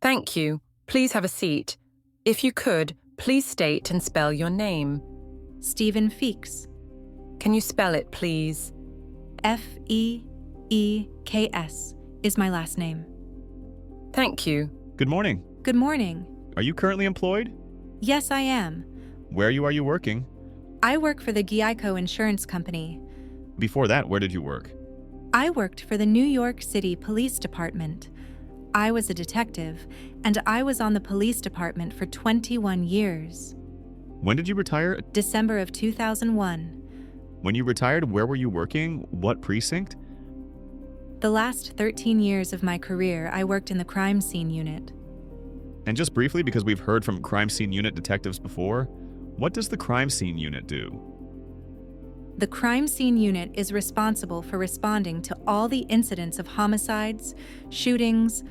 Thank you. Please have a seat. If you could, please state and spell your name. Stephen Feeks. Can you spell it, please? F-E-E-K-S is my last name. Thank you. Good morning. Good morning. Are you currently employed? Yes, I am. Where are you working? I work for the Geico Insurance Company. Before that, where did you work? I worked for the New York City Police Department. I was a detective, and I was on the police department for 21 years. When did you retire? December of 2001. When you retired, where were you working? What precinct? The last 13 years of my career, I worked in the crime scene unit. And just briefly, because we've heard from crime scene unit detectives before, what does the crime scene unit do? The crime scene unit is responsible for responding to all the incidents of homicides, shootings,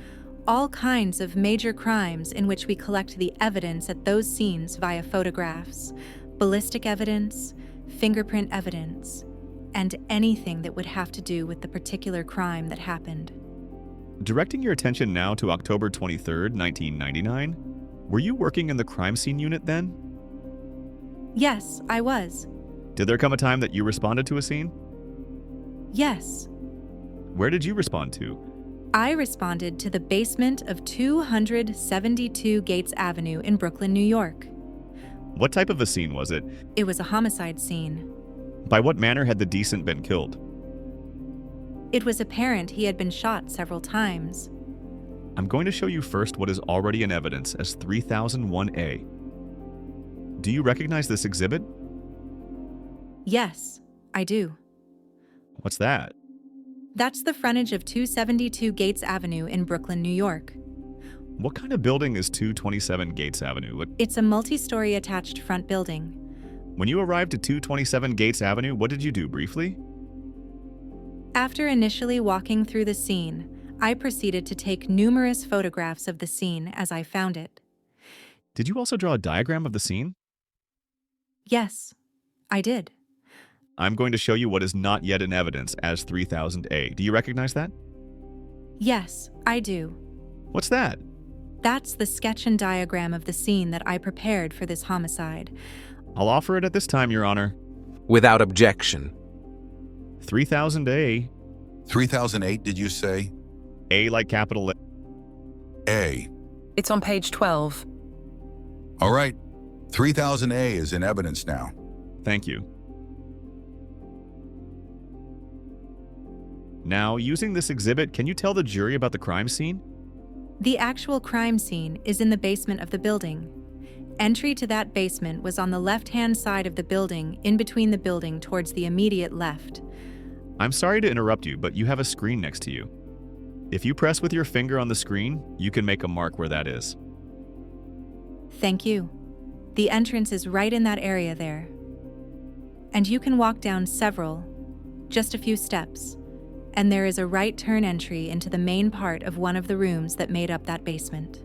all kinds of major crimes in which we collect the evidence at those scenes via photographs, ballistic evidence, fingerprint evidence, and anything that would have to do with the particular crime that happened. Directing your attention now to October 23rd, 1999, were you working in the crime scene unit then? Yes, I was. Did there come a time that you responded to a scene? Yes. Where did you respond to? I responded to the basement of 272 Gates Avenue in Brooklyn, New York. What type of a scene was it? It was a homicide scene. By what manner had the decedent been killed? It was apparent he had been shot several times. I'm going to show you first what is already in evidence as 3001A. Do you recognize this exhibit? Yes, I do. What's that? That's the frontage of 272 Gates Avenue in Brooklyn, New York. What kind of building is 227 Gates Avenue? It's a multi-story attached front building. When you arrived at 227 Gates Avenue, what did you do briefly? After initially walking through the scene, I proceeded to take numerous photographs of the scene as I found it. Did you also draw a diagram of the scene? Yes, I did. I'm going to show you what is not yet in evidence as 3000A. Do you recognize that? Yes, I do. What's that? That's the sketch and diagram of the scene that I prepared for this homicide. I'll offer it at this time, Your Honor. Without objection. 3000A. 3008, did you say? A like capital A. It's on page 12. All right. 3000A is in evidence now. Thank you. Now, using this exhibit, can you tell the jury about the crime scene? The actual crime scene is in the basement of the building. Entry to that basement was on the left-hand side of the building, in between the building towards the immediate left. I'm sorry to interrupt you, but you have a screen next to you. If you press with your finger on the screen, you can make a mark where that is. Thank you. The entrance is right in that area there. And you can walk down several, just a few steps, and there is a right turn entry into the main part of one of the rooms that made up that basement.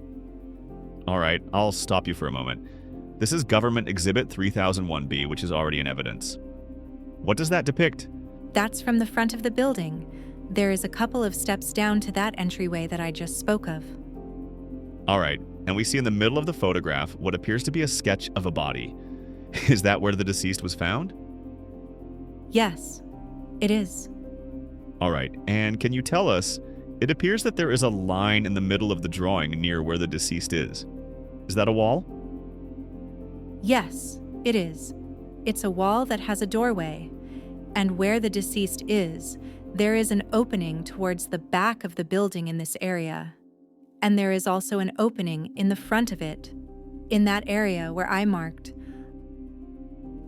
All right, I'll stop you for a moment. This is Government Exhibit 3001B, which is already in evidence. What does that depict? That's from the front of the building. There is a couple of steps down to that entryway that I just spoke of. All right, and we see in the middle of the photograph what appears to be a sketch of a body. Is that where the deceased was found? Yes, it is. All right, and can you tell us, it appears that there is a line in the middle of the drawing near where the deceased is. Is that a wall? Yes, it is. It's a wall that has a doorway, and where the deceased is, there is an opening towards the back of the building in this area. And there is also an opening in the front of it, in that area where I marked.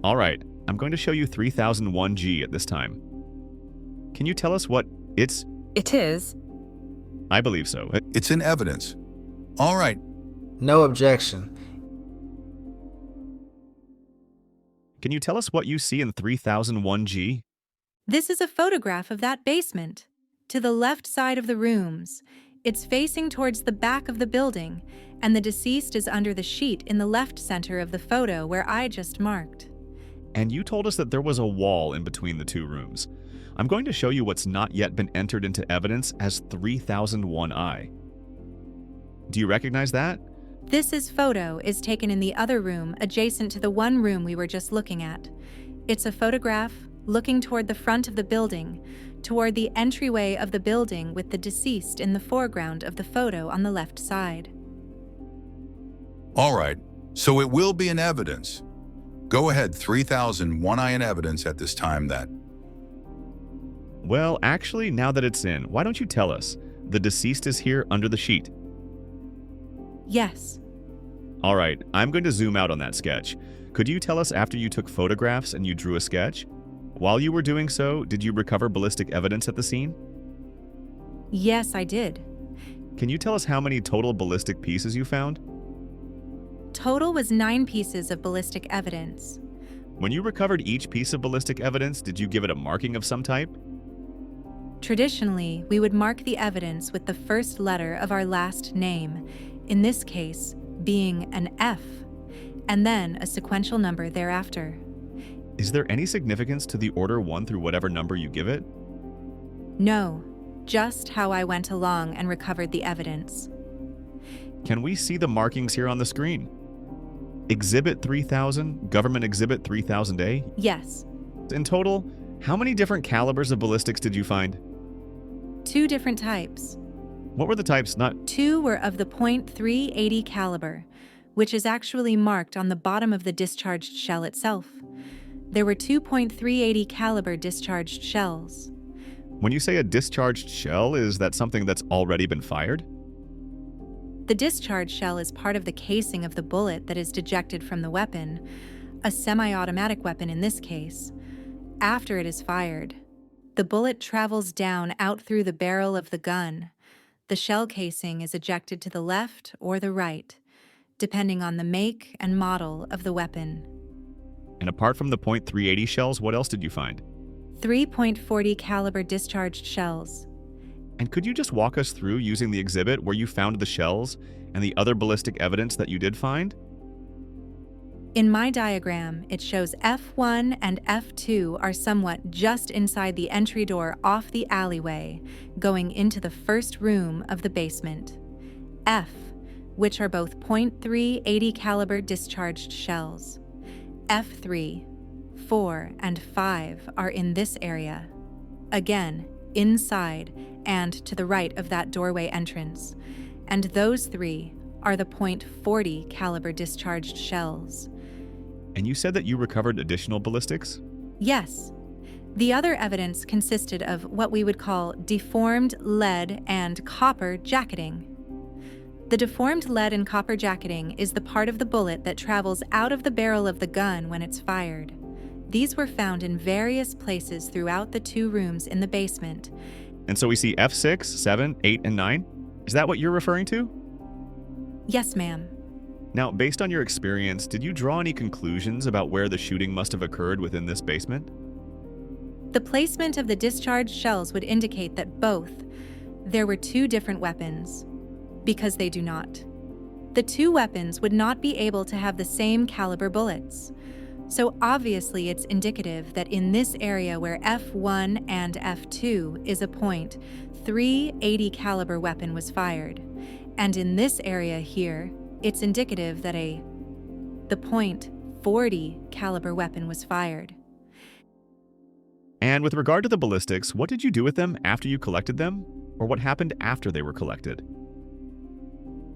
All right, I'm going to show you 3001G at this time. Can you tell us what it's? It is. I believe so. It's in evidence. All right. No objection. Can you tell us what you see in 3001G? This is a photograph of that basement. To the left side of the rooms, it's facing towards the back of the building, and the deceased is under the sheet in the left center of the photo where I just marked. And you told us that there was a wall in between the two rooms. I'm going to show you what's not yet been entered into evidence as 3001I. Do you recognize that? This photo is taken in the other room adjacent to the one room we were just looking at. It's a photograph looking toward the front of the building, toward the entryway of the building with the deceased in the foreground of the photo on the left side. All right, so it will be in evidence. Go ahead, 3001I in evidence at this time then. Well, actually, now that it's in, why don't you tell us? The deceased is here under the sheet. Yes. All right, I'm going to zoom out on that sketch. Could you tell us after you took photographs and you drew a sketch? While you were doing so, did you recover ballistic evidence at the scene? Yes, I did. Can you tell us how many total ballistic pieces you found? Total was 9 pieces of ballistic evidence. When you recovered each piece of ballistic evidence, did you give it a marking of some type? Traditionally, we would mark the evidence with the first letter of our last name, in this case being an F, and then a sequential number thereafter. Is there any significance to the order 1 through whatever number you give it? No, just how I went along and recovered the evidence. Can we see the markings here on the screen? Exhibit 3000, Government Exhibit 3000A? Yes. In total, how many different calibers of ballistics did you find? 2 different types. What were the types? 2 were of the .380 caliber, which is actually marked on the bottom of the discharged shell itself. There were 2 .380 caliber discharged shells. When you say a discharged shell, is that something that's already been fired? The discharge shell is part of the casing of the bullet that is ejected from the weapon, a semi-automatic weapon in this case. After it is fired, the bullet travels down out through the barrel of the gun. The shell casing is ejected to the left or the right, depending on the make and model of the weapon. And apart from the .380 shells, what else did you find? 3 .40 caliber discharged shells. And could you just walk us through using the exhibit where you found the shells and the other ballistic evidence that you did find? In my diagram, it shows F1 and F2 are somewhat just inside the entry door off the alleyway, going into the first room of the basement. F, which are both .380 caliber discharged shells. F3, 4, and 5 are in this area. Again, inside and to the right of that doorway entrance. And those 3 are the .40 caliber discharged shells. And you said that you recovered additional ballistics? Yes. The other evidence consisted of what we would call deformed lead and copper jacketing. The deformed lead and copper jacketing is the part of the bullet that travels out of the barrel of the gun when it's fired. These were found in various places throughout the 2 rooms in the basement. And so we see F6, 7, 8, and 9? Is that what you're referring to? Yes, ma'am. Now, based on your experience, did you draw any conclusions about where the shooting must have occurred within this basement? The placement of the discharged shells would indicate that both. There were 2 different weapons, because they do not. The 2 weapons would not be able to have the same caliber bullets. So obviously it's indicative that in this area where F1 and F2 is a .380 caliber weapon was fired, and in this area here, it's indicative that the .40 caliber weapon was fired. And with regard to the ballistics, what did you do with them after you collected them? Or what happened after they were collected?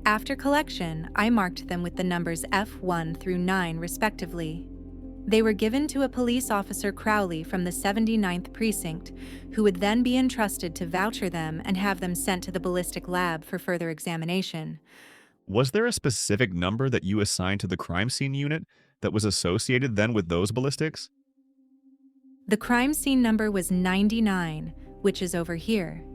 After collection, I marked them with the numbers F1 through 9 respectively. They were given to a police officer Crowley from the 79th Precinct, who would then be entrusted to voucher them and have them sent to the ballistic lab for further examination. Was there a specific number that you assigned to the crime scene unit that was associated then with those ballistics? The crime scene number was 99, which is over here,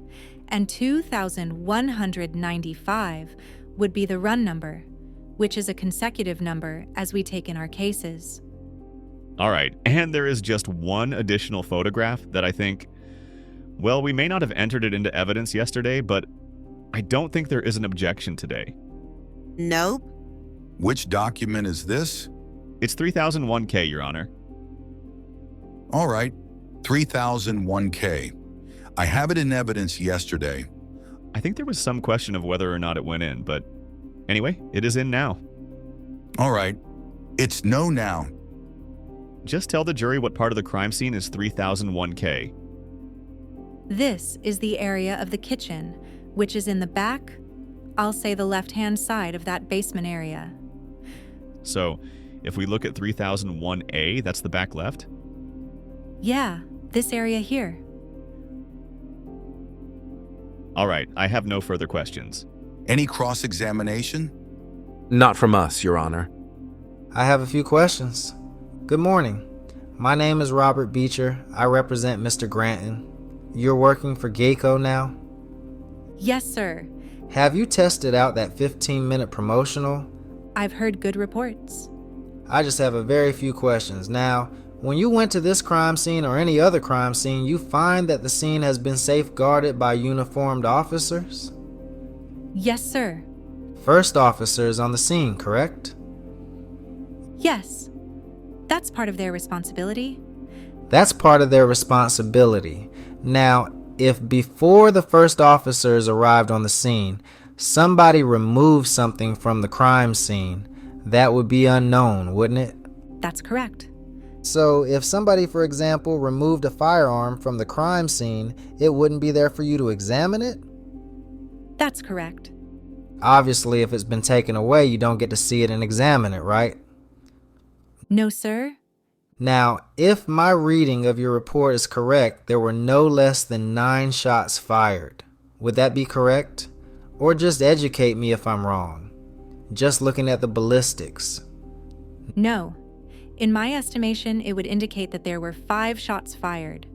and 2195 would be the run number, which is a consecutive number as we take in our cases. All right, and there is just one additional photograph that I think, well, we may not have entered it into evidence yesterday, but I don't think there is an objection today. Nope. Which document is this? It's 3001K, Your Honor. All right, 3001K. I have it in evidence yesterday. I think there was some question of whether or not it went in, but Anyway, it is in now. All right. It's no now. Just tell the jury what part of the crime scene is 3001K. This is the area of the kitchen, which is in the back, I'll say the left-hand side of that basement area. So, if we look at 3001A, that's the back left? Yeah, this area here. All right, I have no further questions. Any cross-examination? Not from us, Your Honor. I have a few questions. Good morning. My name is Robert Beecher. I represent Mr. Granton. You're working for Geico now? Yes, sir. Have you tested out that 15-minute promotional? I've heard good reports. I just have a very few questions. Now, when you went to this crime scene or any other crime scene, you find that the scene has been safeguarded by uniformed officers? Yes, sir. First officers on the scene, correct? Yes. That's part of their responsibility. That's part of their responsibility. Now, if before the first officers arrived on the scene, somebody removed something from the crime scene, that would be unknown, wouldn't it? That's correct. So, if somebody, for example, removed a firearm from the crime scene, it wouldn't be there for you to examine it? That's correct. Obviously, if it's been taken away, you don't get to see it and examine it, right? No, sir. Now, if my reading of your report is correct, there were no less than 9 shots fired. Would that be correct? Or just educate me if I'm wrong. Just looking at the ballistics. No. In my estimation, it would indicate that there were 5 shots fired,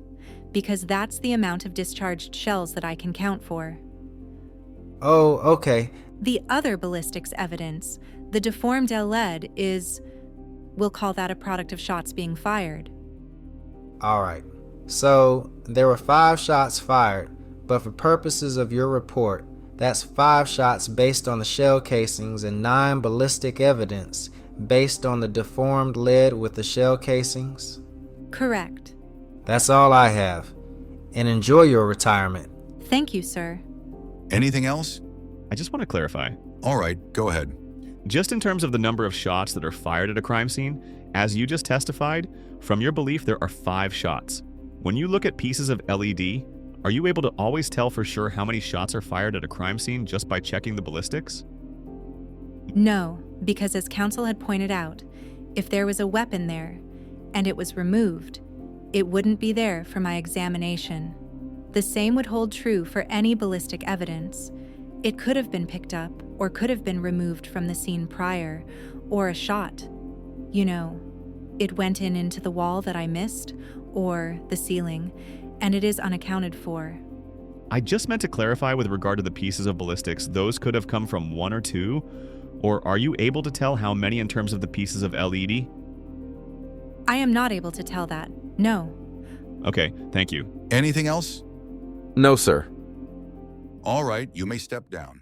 because that's the amount of discharged shells that I can count for. Oh, okay. The other ballistics evidence, the deformed lead, we'll call that a product of shots being fired. Alright. So, there were 5 shots fired, but for purposes of your report, that's 5 shots based on the shell casings and 9 ballistic evidence based on the deformed lead with the shell casings? Correct. That's all I have. And enjoy your retirement. Thank you, sir. Anything else? I just want to clarify. All right, go ahead. Just in terms of the number of shots that are fired at a crime scene, as you just testified, from your belief there are 5 shots. When you look at pieces of LED, are you able to always tell for sure how many shots are fired at a crime scene just by checking the ballistics? No, because as counsel had pointed out, if there was a weapon there, and it was removed, it wouldn't be there for my examination. The same would hold true for any ballistic evidence. It could have been picked up, or could have been removed from the scene prior, or a shot. You know, it went into the wall that I missed, or the ceiling, and it is unaccounted for. I just meant to clarify with regard to the pieces of ballistics, those could have come from 1 or 2, or are you able to tell how many in terms of the pieces of LED? I am not able to tell that, no. Okay, thank you. Anything else? No, sir. All right, you may step down.